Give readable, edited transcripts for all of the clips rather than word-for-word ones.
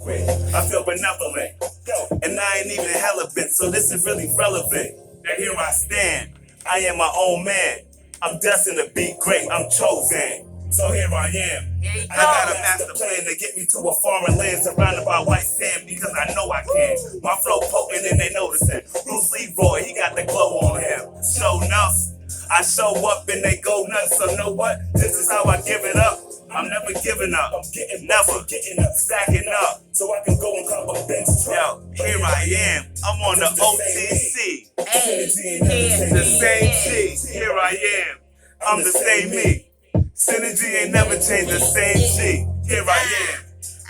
I feel benevolent, and I ain't even hella bent, so this is really relevant. That here I stand, I am my own man. I'm destined to be great, I'm chosen. So here I am. I got a master plan to get me to a foreign land surrounded by white sand because I know I can. My flow potent and they noticing. Bruce Leroy, he got the glow on him. Show enough. I show up and they go nuts. So know what? This is how I give it up. I'm never giving up. I'm getting up, stacking up. So I can go and cop a bench truck. Yo, here I am. I'm on the OTC. The same G. Here I am. I'm the same me. Synagy ain't never changed, the same G. Here I am.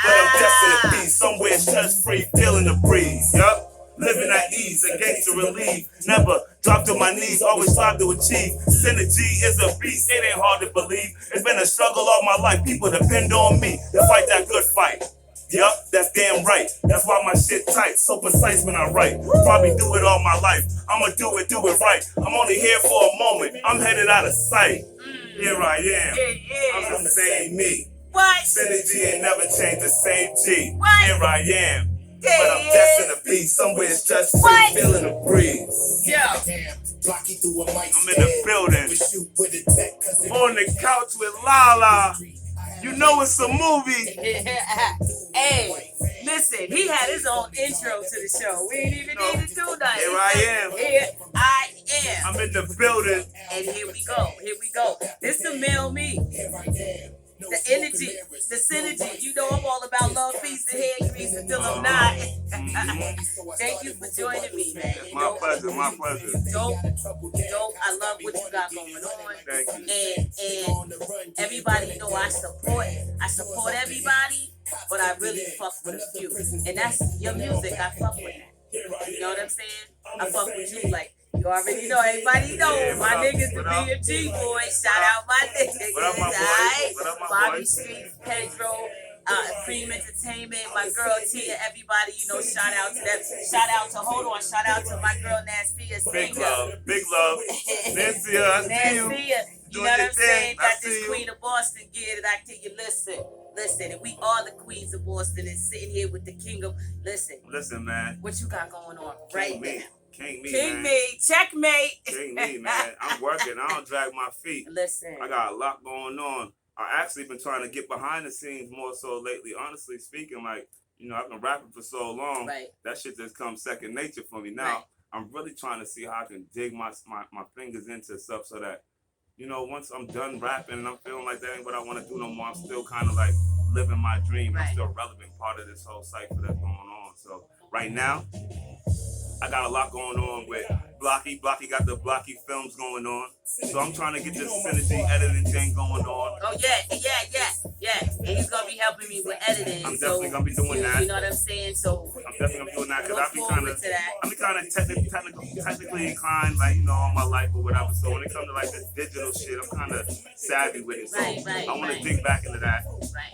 But I'm destined to be somewhere stress free, feeling the breeze. Yup. Living at ease, a gangster relief. Never drop to my knees, always strive to achieve. Synagy is a beast, it ain't hard to believe. It's been a struggle all my life. People depend on me to fight that good fight. Yup, that's damn right. That's why my shit tight, so precise when I write. Probably do it all my life. I'ma do it right. I'm only here for a moment. I'm headed out of sight. Here I am. I'm the same me. What? Synagy ain't never changed, the same G. What? Here I am. But I'm destined to be somewhere stress free, feeling the breeze. Yeah. I'm in the building, on the couch with Lala. You know it's a movie. Hey, listen, he had his own intro to the show. We ain't even need to do nothing. Here I am. Here I am. I'm in the building. And here we go. This the male me. The energy, the synergy. You know I'm all about love, peace, and hair grease until I'm not. Thank you for joining me, man. My pleasure, my pleasure. Dope. I love what you got going on. Thank you. And everybody know I support everybody, but I really fuck with you. And that's your music. I fuck with that. You know what I'm saying? I fuck with you like. You already know, everybody know, yeah, my niggas the B&G boys. Shout out my niggas. What up, my boy? Right? What up, my Bobby boy? Street, Pedro, Cream Entertainment, my girl Tia, everybody, you know, shout out to them. Shout out to my girl Nastia. Big love. Nancy, I see you. You know what I'm saying? Got this Queen of Boston gear that I tell you, listen, and we are the queens of Boston and sitting here with the king of, Listen, man. what you got going on right now? King King man. me, checkmate. King me, man. I'm working. I don't drag my feet. Listen. I got a lot going on. I actually been trying to get behind the scenes more so lately. Honestly speaking, like, you know, I've been rapping for so long. Right. That shit just comes second nature for me now. Right. I'm really trying to see how I can dig my fingers into stuff so that, you know, once I'm done rapping and I'm feeling like that ain't what I want to do no more, I'm still kind of like living my dream. Right. I'm still a relevant part of this whole cycle that's going on. So right now, I got a lot going on with Blocky. Blocky got the Blocky films going on. So I'm trying to get this Synagy editing thing going on. Oh, yeah. And he's going to be helping me with editing. I'm definitely going to be doing that. You know what I'm saying? So I'm definitely going to be doing that because look forward to that. I be kind of technically inclined, like, you know, all my life or whatever. So when it comes to like this digital shit, I'm kind of savvy with it. So Right, I want to dig back into that. Right.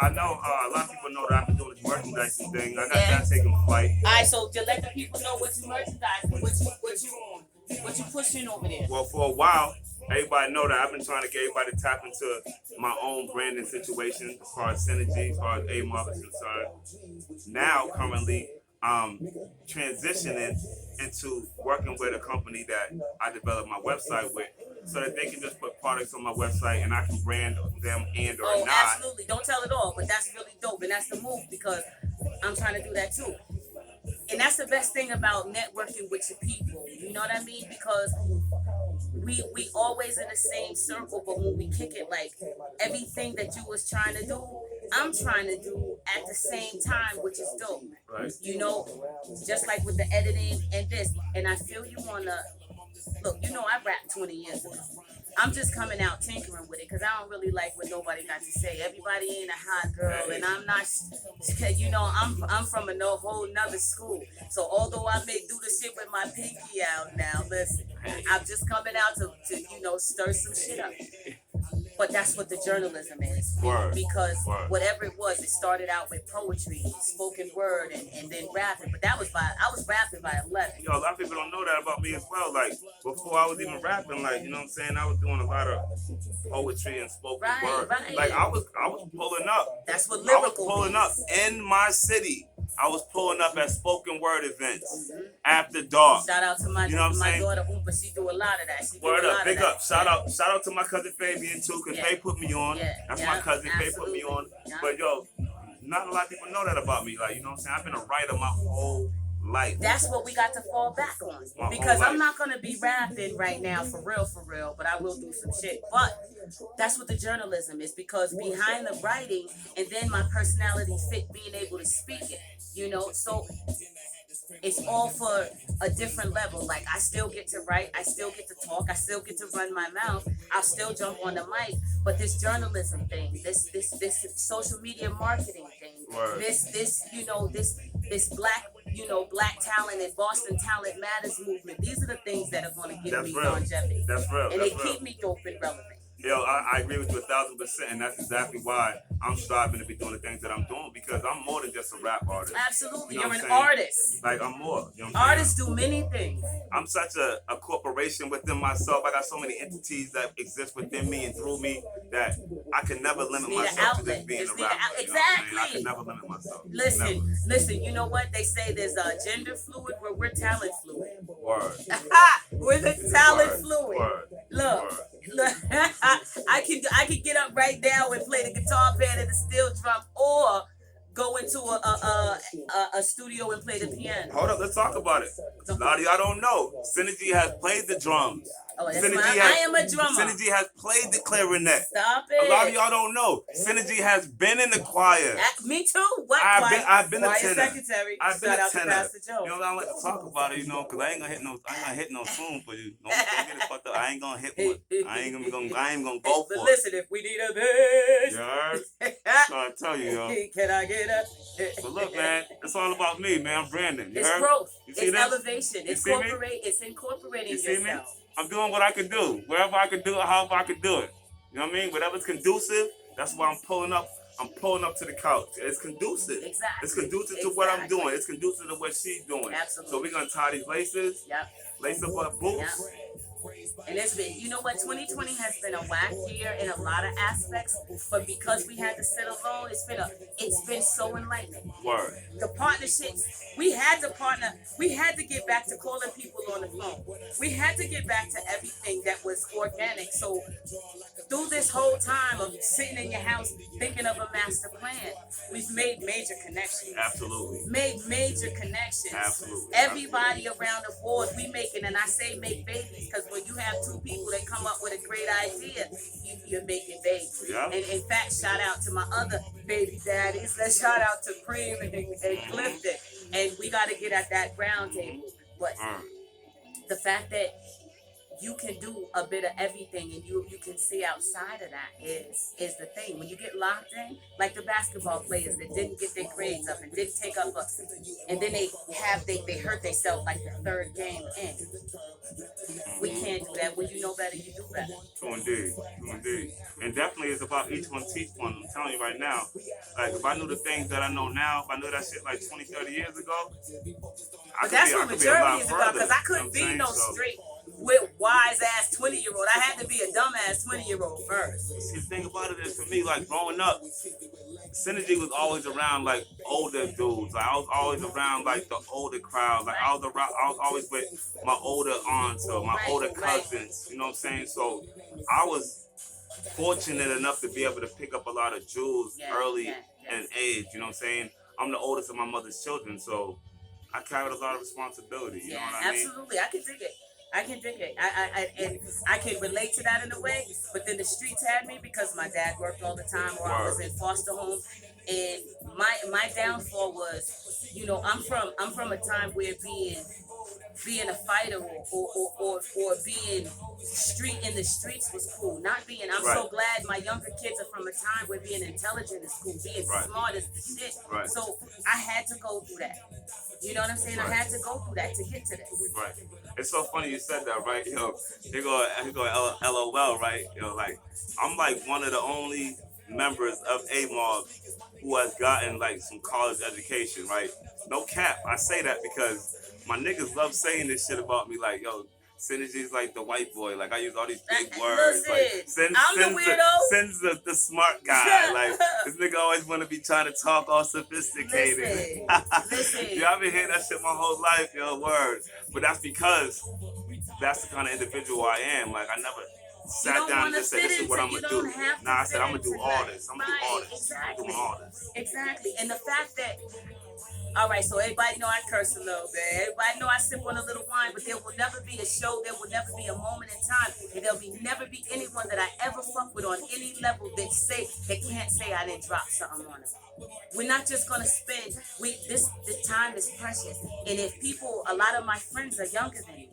I know a lot of people know that I've been doing this merchandising thing. I got that taking flight. All right, so to let the people know what you merchandising, what you pushing over there. Well, for a while, everybody know that I've been trying to get everybody to tap into my own branding situation as far as Synagy, as far as Amob is concerned. Now, currently, I'm transitioning into working with a company that I developed my website with, so that they can just put products on my website and I can brand them and or not. Absolutely. Don't tell it all, but that's really dope, and that's the move because I'm trying to do that too. And that's the best thing about networking with your people. You know what I mean? Because we always in the same circle, but when we kick it, like everything that you was trying to do, I'm trying to do at the same time, which is dope. Right. You know, just like with the editing and this. And I feel you on the look, you know, I rapped 20 years ago. I'm just coming out tinkering with it because I don't really like what nobody got to say. Everybody ain't a hot girl, and I'm not, you know, I'm from a whole nother school. So although I may do the shit with my pinky out now, listen, I'm just coming out to you know, stir some shit up. But that's what the journalism is. Word. Because Word. whatever it was, it started out with poetry, spoken word, and then rapping. But I was rapping by 11. Yo, a lot of people don't know that about me as well. Like, before I was even rapping, like, you know what I'm saying? I was doing a lot of poetry and spoken word. Right. Like, I was pulling up. That's what I was lyrical pulling means. up in my city. I was pulling up at spoken word events after dark. Shout out to my, You know what I'm my saying? daughter Oompa. She do a lot of that. She do Word a up, lot big of that. up. Shout out to my cousin Fabian too, because Yeah. Faye put me on. Yeah. That's Yeah. my cousin. Faye put me Absolutely. on. Yeah. But yo, not a lot of people know that about me. Like, you know what I'm saying? I've been a writer my whole life. That's what we got to fall back on. My Because whole I'm life. not gonna be rapping right now for real, but I will do some shit. But that's what the journalism is, because behind the writing and then my personality fit being able to speak it, you know. So it's all for a different level. Like, I still get to write, I still get to talk, I still get to run my mouth, I'll still jump on the mic. But this journalism thing, this social media marketing thing, Word. this you know, this black, you know, black talent and Boston Talent Matters movement. These are the things that are going to give That's me real. longevity. That's real. And That's they real. keep me dope and relevant. Yo, I agree with you 1,000%, and that's exactly why I'm striving to be doing the things that I'm doing, because I'm more than just a rap artist. Absolutely. You know You're what an I'm saying? artist. Like, I'm more. You know what I'm saying? Artists do many things. I'm such a corporation within myself. I got so many entities that exist within me and through me that I can never limit Need an myself to outlet. just being Just a need an rapper. outlet. You know what I'm saying? I Exactly. can never limit myself. Listen, you know what? They say there's a gender fluid where we're talent fluid. Never. Word. We're the talent Word. fluid. Word. Look, Word. look. I can get up right now and play the guitar pad and the steel drum, or go into a studio and play the piano. Hold up, let's talk about it. A lot of y'all don't know. Synagy has played the drums. Oh, that's Synagy my, has, I am a drummer. Synagy has played the clarinet. Stop it. A lot of y'all don't know. Synagy has been in the choir. Me too. What? I've been a choir tenor. secretary. I've been Shout a out to tenor. Pastor Joe. You know, I don't like to talk about it, you know, because I ain't gonna hit no spoon for you. Don't get it fucked up. I ain't gonna hit one. I ain't gonna go But for listen, if we need a bitch, it. You heard? That's what I tell you, yo. can I get up? But look, man, it's all about me, man. I'm Brandon. You It's heard? growth. You see It's this? elevation. You It's see me? It's incorporating You see me? yourself. I'm doing what I can do, wherever I can do it, however I can do it. You know what I mean? Whatever's conducive, that's why I'm pulling up. I'm pulling up to the couch. It's conducive. Exactly. It's conducive to what I'm doing. It's conducive to what she's doing. Absolutely. So we're gonna tie these laces, Yep. lace up our boots. Yep. And it's been, you know what, 2020 has been a whack year in a lot of aspects, but because we had to sit alone, it's been so enlightening. Word. The partnerships, we had to partner, we had to get back to calling people on the phone. We had to get back to everything that was organic. So through this whole time of sitting in your house thinking of a master plan, we've made major connections. Absolutely. Made major connections. Absolutely. Everybody around the board, we making, and I say make babies because when you have two people that come up with a great idea, you're making babies. Yeah. And in fact, shout out to my other baby daddies. Let's shout out to Cream and Clifton. And we got to get at that round table. But the fact that you can do a bit of everything and you can see outside of that is the thing. When you get locked in, like the basketball players that didn't get their grades up and didn't take up and then they hurt themselves like the third game in. We can't do that. When you know better, you do better. True indeed. True indeed. And definitely it's about each one teach one. I'm telling you right now. Like, if I knew the things that I know now, if I knew that shit like 20, 30 years ago, But that's what maturity is about, because I couldn't be no straight with wise ass 20-year-old. I had to be a dumb ass 20-year-old first. See, the thing about it is, for me, like growing up, Synagy was always around like older dudes. Like I was always around like the older crowd. Like I was always with my older aunts or my older cousins. You know what I'm saying? So I was fortunate enough to be able to pick up a lot of jewels early in age. You know what I'm saying? I'm the oldest of my mother's children, so I carried a lot of responsibility. You know what I mean? Absolutely. I can dig it. And I can relate to that in a way, but then the streets had me because my dad worked all the time, or I was in foster homes, and my downfall was, you know, I'm from a time where being being a fighter or being in the streets was cool. Not being. I'm Right. so glad my younger kids are from a time where being intelligent is cool. Being Right. smart is the shit. Right. So I had to go through that. You know what I'm saying? Right. I had to go through that to get to this. Right. It's so funny you said that, right? You go LOL, right? Like I'm like one of the only members of Amob who has gotten like some college education, right? No cap. I say that because my niggas love saying this shit about me, like, yo, Synagy's like the white boy. Like I use all these big words. Listen, Like I'm the weirdo. Sin's the smart guy. Like this nigga always want to be trying to talk all sophisticated. Listen. Yo, I've been hearing that shit my whole life, yo, word. But that's because that's the kind of individual I am. Like I never sat down and just said, this is what I'm gonna do. Nah, I said I'm gonna do all this. I'm gonna do all this. Exactly. I'm doing all this. Exactly. And the fact that, all right, so everybody know I curse a little bit. Everybody know I sip on a little wine, but there will never be a show, there will never be a moment in time, and there'll never be anyone that I ever fuck with on any level that can't say I didn't drop something on them. We're not just gonna spend. This time is precious, and if people, a lot of my friends are younger than me,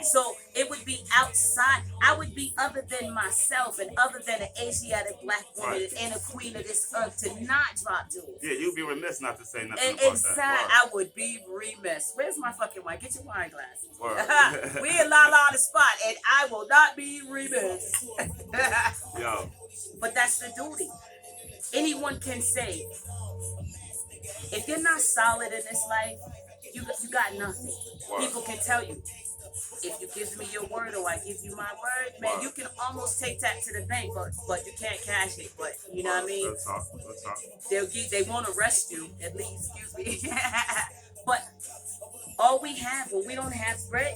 so it would be outside. I would be other than myself and other than an Asiatic black woman Right. and a queen of this earth to not drop jewels. Yeah, you'd be remiss not to say nothing And about exactly, that. I would be remiss. Where's my fucking wine? Get your wine glass. Word. We in La La the spot, and I will not be remiss. Yo, But that's the duty. Anyone can say, if you're not solid in this life, you got nothing. Word. People can tell you, if you give me your word or I give you my word, man, Word. you can almost take that to the bank, but you can't cash it. But you know what I mean? Good talk. Good talk. They won't arrest you, at least, excuse me. But all we have, when we don't have bread,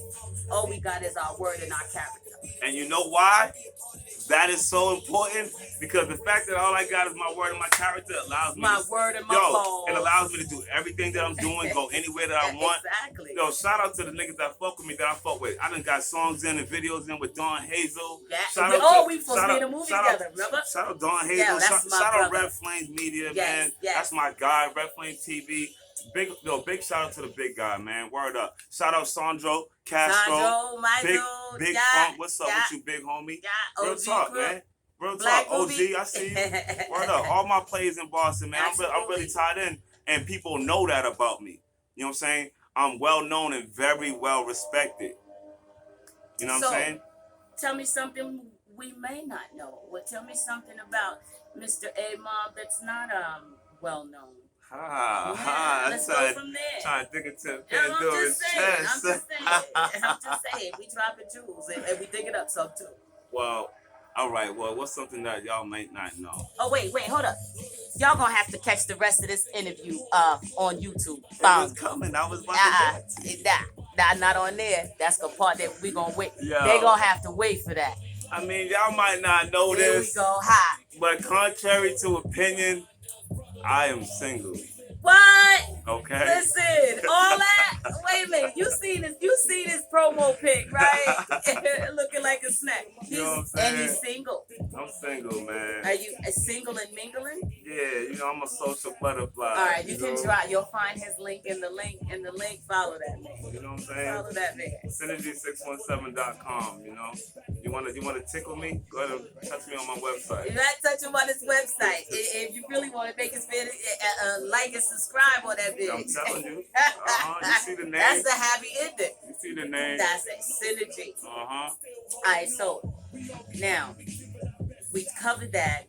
all we got is our word and our character. And you know why? That is so important because the fact that all I got is my word and my character allows me Word and my call. it allows me to do everything that I'm doing, go anywhere that I want. Exactly. Yo, shout out to the niggas that fuck with me, that I fuck with. I done got songs in and videos in with Dawn Hazel. Yeah. Shout out We supposed to be in a movie together, remember? Shout out Dawn Hazel. Yeah, that's my shout out brother. Red Flames Media, Yes, man. yes. That's my guy, Red Flames TV. Big shout out to the big guy, man. Word up. Shout out Sandro Castro. Sandro, my Big dude. Funk. What's up with you, big homie? Yeah, Real OG talk, crew. man. Real Black talk. OG, movie. I see you. Word up. All my plays in Boston, man. I'm really tied in. And people know that about me. You know what I'm saying? I'm well known and very well respected. You know what I'm saying? Tell me something we may not know. Tell me something about Mr. Amob that's not well known. Let's go from there. Trying to dig into I'm Pandora's just saying. chest. I'm just saying. We dropping jewels and we digging up some too. Well, all right. Well, what's something that y'all might not know? Oh wait, hold up. Y'all gonna have to catch the rest of this interview on YouTube. It was coming. I was about to do it. Not on there. That's the part that we gonna wait. Yo. They gonna have to wait for that. I mean, y'all might not know There this, we go. Hi. but contrary to opinion, I am single. What? Okay. Listen, all that. Wait a minute. You see this promo pic, right? Looking like a snack. You know what I'm saying? And he's single. I'm single, man. Are you single and mingling? Yeah, I'm a social butterfly. All right, you can try. You'll find his link in the link. Follow that man. You know what I'm saying? Follow that man. Synagy617.com. You wanna tickle me? Go ahead and touch me on my website. You're not touching on his website. If you really want to make his video, like and subscribe on that video. I'm telling you. You see the name? That's the happy ending. You see the name? That's it. Synagy. Uh-huh. All right, so now we covered that.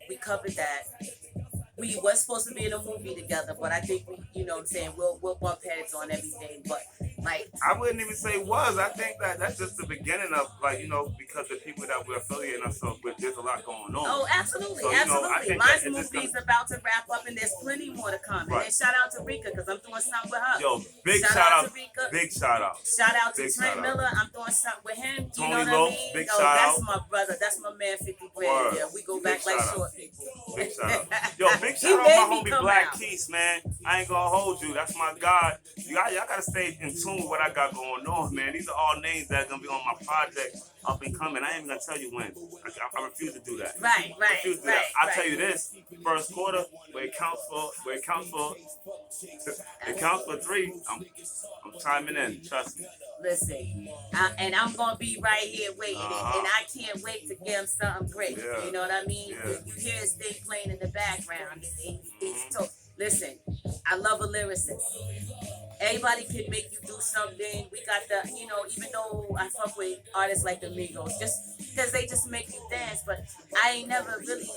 We was supposed to be in a movie together, but I think you know what I'm saying, we'll bump heads on everything. But like, I wouldn't even say was. I think that's just the beginning of because the people that we're affiliating ourselves with, there's a lot going on. oh, absolutely, So, absolutely. think My that it's movie's about to wrap up, and there's plenty more to come. Right. And then shout out to Rika because I'm doing something with her. Yo, big Shout shout out out. to Rika. Big shout out. Shout out to Big Trent shout out. Miller. I'm doing something with him. You Tony know what Lowe, I mean? big Oh, shout that's out. my brother. That's my man, 50 Word. grand. Yeah, we go Big back like shout out. short people. Big shout out. Yo, big He shout out made my me homie come Black out. Keys, man. I ain't gonna hold you. That's my God. Y'all gotta stay in tune with what I got going on, man. These are all names that are gonna be on my project up and coming. I ain't even gonna tell you when. I refuse to do that. Right, I refuse to do that. I'll tell you this: first quarter, where it counts for 3. I'm chiming in. Trust me. Listen, and I'm gonna be right here waiting, and I can't wait to give him something great. Yeah. You know what I mean? Yeah. You hear his thing playing in the background. Listen, I love a lyricist. Everybody can make you do something. We got the, even though I fuck with artists like the Migos, just because they just make you dance, but I ain't never really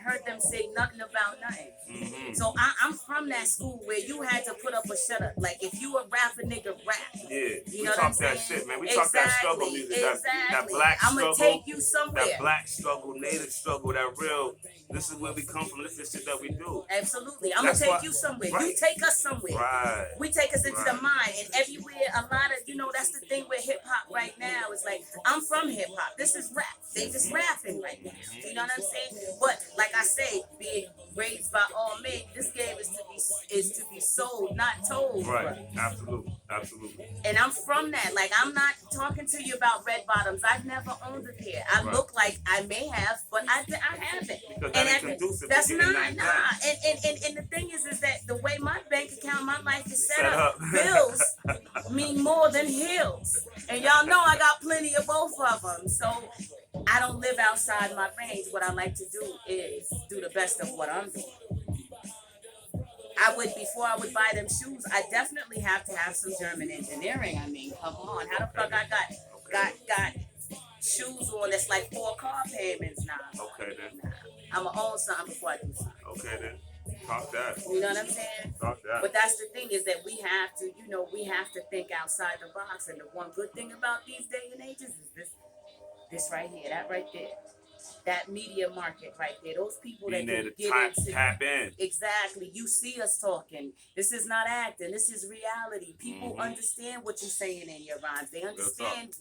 heard them say nothing about nothing. Mm-hmm. So I'm from that school where you had to put up or shut up. Like, if you a rapper, nigga, rap. Yeah, you know what I'm saying? That shit, man. We talk that struggle music, that black struggle. I'm gonna take you somewhere. That black struggle, native struggle, that real. This is where we come from. This is shit that we do. Absolutely, I'm gonna take you somewhere. Right. You take us somewhere. Right. We take us into the mind, and everywhere. A lot of, that's the thing with hip hop right now. It's like, I'm from hip hop. This is rap. They just rapping right now. You know what I'm saying? But like I say, being raised by all men, this game is to be sold, not told. Right. Absolutely. Absolutely. And I'm from that. Like, I'm not talking to you about red bottoms. I've never owned a pair. I look like I may have, but I haven't. Because that ain't conducive. That's not. And the thing is that the way my bank account, my life is set up, bills mean more than hills. And y'all know I got plenty of both of them. So I don't live outside my range. What I like to do is do the best of what I'm doing. Before I would buy them shoes, I definitely have to have some German engineering. I mean, come on. How the fuck I got shoes on that's like 4 car payments now? Okay, then. Nah. I'm going to own something before I do something. Okay, then. Talk that. You know what I'm saying? Talk that. But that's the thing, is that we have to think outside the box. And the one good thing about these day and ages is this right here, that right there. That media market right there. Those people that can get into tap in. Exactly. You see us talking. This is not acting. This is reality. People understand what you're saying in your rhymes. They understand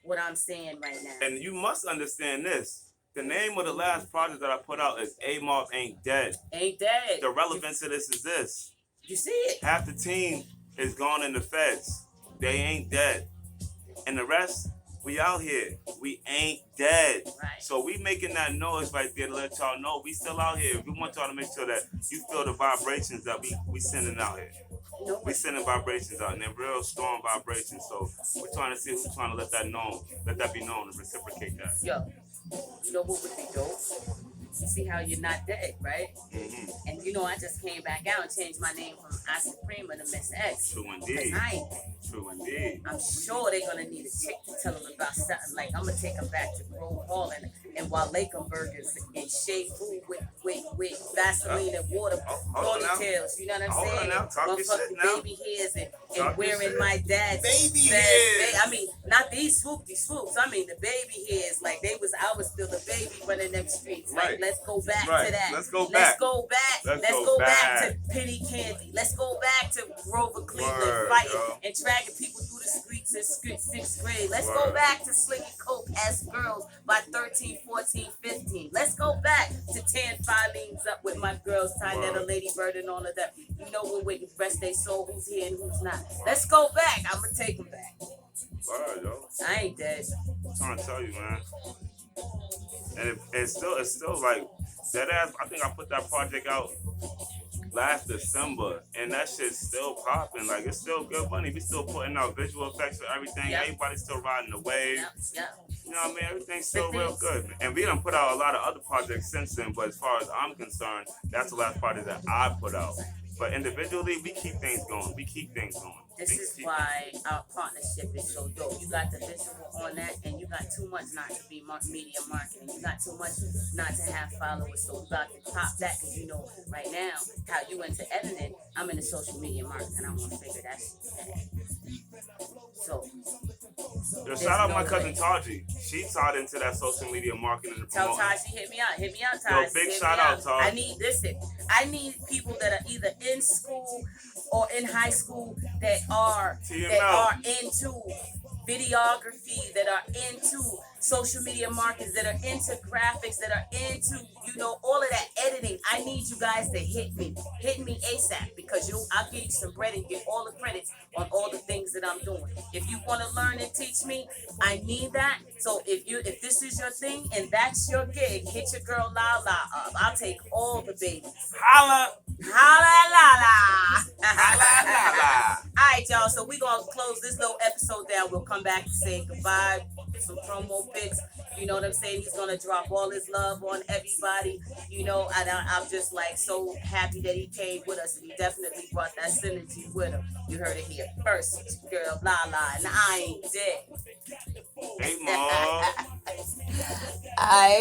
what I'm saying right now. And you must understand this. The name of the last project that I put out is Amob Ain't Dead. Ain't dead. The relevance of this is this. You see it? Half the team is gone in the feds. They ain't dead. And the rest, we out here. We ain't dead. Right. So we making that noise right there to let y'all know we still out here. We want y'all to make sure that you feel the vibrations that we sending out here. We sending vibrations out, and they're real strong vibrations. So we're trying to see who's trying to let that be known and reciprocate that. Yo, you know what would be dope? You see how you're not dead, right? Mm-hmm. And I just came back out and changed my name from I Suprema to Miss X. True indeed. I ain't dead. True indeed. I'm sure they're gonna need a chick to tell them about something. Like, I'm gonna take them back to Grove Hall and Walekum burgers and shade food with Vaseline and water ponytails. You know what I'm saying? Motherfucking baby hairs and wearing my dad's baby hairs. I mean, not these swoopy swoops. I mean the baby hairs. Like, I was still the baby running them streets. Like, right. Let's go back right. to that. Let's go back to Penny Candy. Let's go back to Grover Cleveland fighting and dragging people through the streets in 6th grade. Let's go back to slinging coke as girls by 13, 14, 15. Let's go back to 10 filings up with my girls, Tynetta, Lady Bird, and all of them. You know when we rest their soul, who's here and who's not. Let's go back. I'm gonna take them back. Word, yo. I ain't dead. I'm trying to tell you, man. And it's still like that ass. I think I put that project out last December, and that shit's still popping. Like, it's still good money. We still putting out visual effects for everything. Yep. Everybody's still riding the wave. Yep. You know what I mean? Everything's still real good. And we done put out a lot of other projects since then, but as far as I'm concerned, that's the last project that I put out. But individually, we keep things going. This is why our partnership is so dope. You got the visual on that, and you got too much not to be media marketing. You got too much not to have followers, so we got to pop that, because right now, how you into editing, I'm into social media marketing, and I want to figure that shit out. So, yo, shout out my cousin Taji. She tied into that social media marketing and tell promoting. Taji, hit me out, Taji. Yo, big shout out, Taji. I need people that are either in school or in high school that are into videography, that are into social media markets, that are into graphics, that are into, all of that editing. I need you guys to hit me ASAP, because because I'll give you some bread and get all the credits on all the things that I'm doing. If you want to learn and teach me, I need that. So if this is your thing and that's your gig, hit your girl Lala up. I'll take all the babies. Holla. Holla Lala. Holla, la. All right, y'all. So we're gonna close this little episode down. We'll come back and say goodbye. Some promo pics. You know what I'm saying? He's gonna drop all his love on everybody. You know, and I'm just like so happy that he came with us, and he definitely brought that synergy with him. You heard it here first, girl, Lala, and I ain't dead. Hey, Mom. I